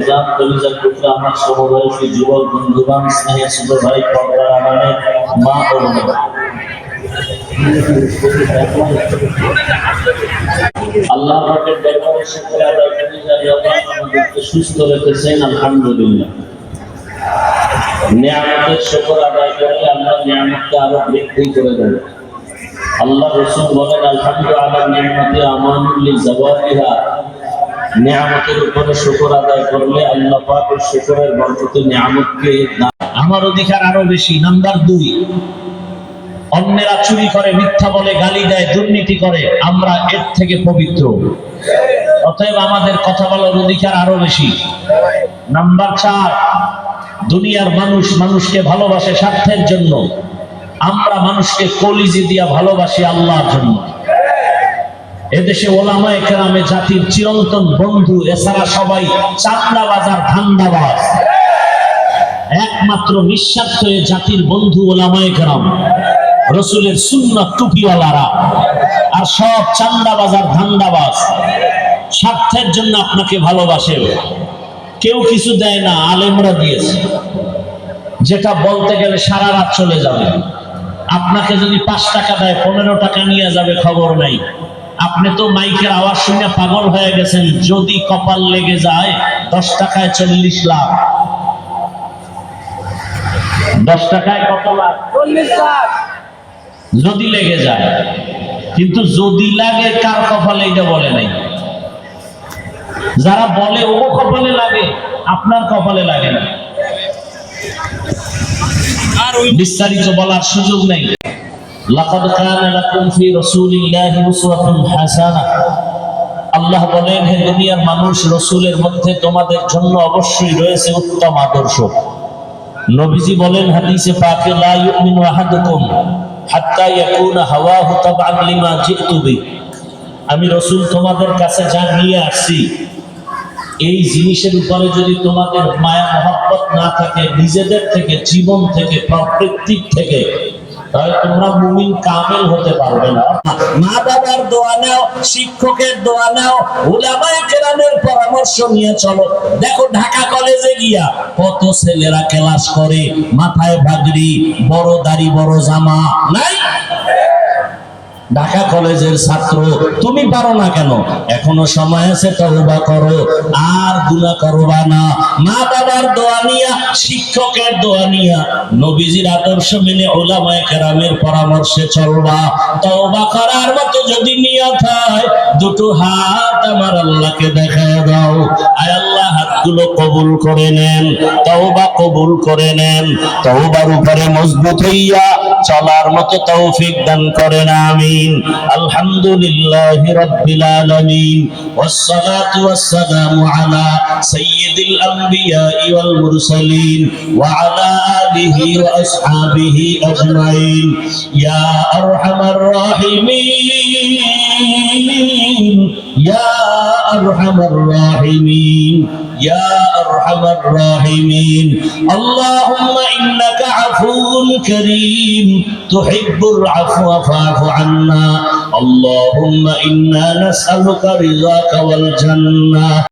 ভাইজান, কলিজার টুকরা আমার সমবয়সী যুবক বন্ধুগণ, স্নেহের ছোট ভাই, পর্দার আড়ালে মা ও বোনেরা, আল্লাহ পাকের দরবারে শুকর আদায় করি যে আল্লাহ আমাদেরকে সুস্থ রেখেছেন। আলহামদুলিল্লাহ। নিয়ামতের শুকর আদায় করলে আল্লাহ নিয়ামতকে আরো বৃদ্ধি করে দেন। আল্লাহ রাসূল বলেন, আলহামদুলিল্লাহ নিয়ামতে আমানুল লিজাওয়াতিহা। নিয়ামতের উপরে শুকর আদায় করলে আল্লাহ পাকের শুকরের বরকতে নিয়ামতকে আমার অধিকার আরো বেশি। নাম্বার 2, অন্যেরা চুরি করে, মিথ্যা বলে, গালি দেয়, দুর্নীতি করে, আমরা এর থেকে পবিত্র, অতএব আমাদের কথা বলার অধিকার আরো বেশি। নাম্বার 4, দুনিয়ার মানুষ মানুষকে ভালোবাসে স্বার্থের জন্য, আমরা মানুষকে কলিজি দিয়া ভালোবাসি আল্লাহর জন্য। এদেশে ওলামায়ে কেরামে জাতির চিরন্তন বন্ধু, এছাড়া সবাই চাঁদাবাজার, ধান্দাবাজ। একমাত্র নিঃস্বার্থ জাতির বন্ধু ওলামায়ে কেরাম, রাসূলের সুন্নাত টুপিওয়ালারা, আর সব চাঁদাবাজার, ধান্দাবাজ। স্বার্থের জন্য আপনাকে ভালোবাসে, কেউ কিছু দেয় না, আলেমরা দিয়েছে। যেটা বলতে গেলে সারা রাত চলে যাবে। আপনাকে যদি 5 টাকা দেয়, 15 টাকা নিয়ে যাবে, খবর নাই। আপনি তো মাইকের আওয়াজ শুনে পাগল হয়ে গেছেন। যদি কপাল লেগে যায় 10 টাকায় 40 লাখ, 10 টাকায় কত লাখ? 40 লাখ যদি লেগে যায়। কিন্তু যদি লাগে কার কপালে এটা বলে নাই। যারা বলে ও কপালে লাগে, আপনার কপালে লাগে না। আর ওই বিস্তারিত বলার সুযোগ নেই। লাকাদ কানা লাকুম ফি রাসূলিল্লাহি উসওয়াতুন হাসানাহ। আল্লাহ বলেন, হে দুনিয়ার মানুষ, রাসূলের মধ্যে তোমাদের জন্য অবশ্যই রয়েছে উত্তম আদর্শ। নবীজি বলেন হাদিসে পাকে, লা ইউমিনু আহাদুকুম হাত্তা ইয়াকুনা হাওয়াহু তাবআন লিমা জিতু বি। আমি রাসূল তোমাদের কাছে যা নিয়ে আসছি, এই জিনিসের উপরে যদি তোমাদের মায়া মহব্বত না থাকে, নিজেদের থেকে, জীবন থেকে, প্রকৃতিক থেকে, তাহলে তোমরা মুমিন কামেল হতে পারবে না। মা বাবার দোয়া নাও, শিক্ষকের দোয়া নাও, উলামায়ে কেরামের পরামর্শ নিয়ে চলো। দেখো ঢাকা কলেজে গিয়া কত ছেলেরা ক্লাস করে, মাথায় ভাগড়ি, বড় দাড়ি, বড় জামা নাই। ঢাকা কলেজের ছাত্র, তুমি পারো না কেন? এখনো সময় আছে, তওবা করো, আর গুনাহ করবা না। মা বাবার দোয়া নিয়া, শিক্ষকের দোয়া নিয়া, নবীজির আদর্শ মেনে, উলামায়ে কেরামের পরামর্শে চলবা। তওবা করার মতো যদি নিয়ত হয়, দুটো হাত আমার আল্লাহকে দেখায় দাও। আয় আল্লাহ, হাতগুলো কবুল করে নেন, তওবা কবুল করে নেন। তওবার উপরে মজবুত হইয়া চলার মতো তৌফিক দান করেন, আমিন। আলহামদুলিল্লাহি রাব্বিল আলামিন, ওয়াসসালাতু ওয়াসসালামু আলা সাইয়্যিদিল আমবিয়া ওয়াল মুরসালিন ওয়া আলা আলিহি ওয়া আসহাবিহি আজমাইন। ইয়া আরহামার রাহিমিন, ইয়া আরহামার রাহিমিন, ইয়া আরহামার রাহিমিন। আল্লাহুম্মা ইন্নাকা আফুউন কারীম তুহিব্বুল আফওয়া ফা'ফু আন্না। আল্লাহুম্মা ইন্না নাসআলুকা রিযাকা ওয়াল জান্নাহ।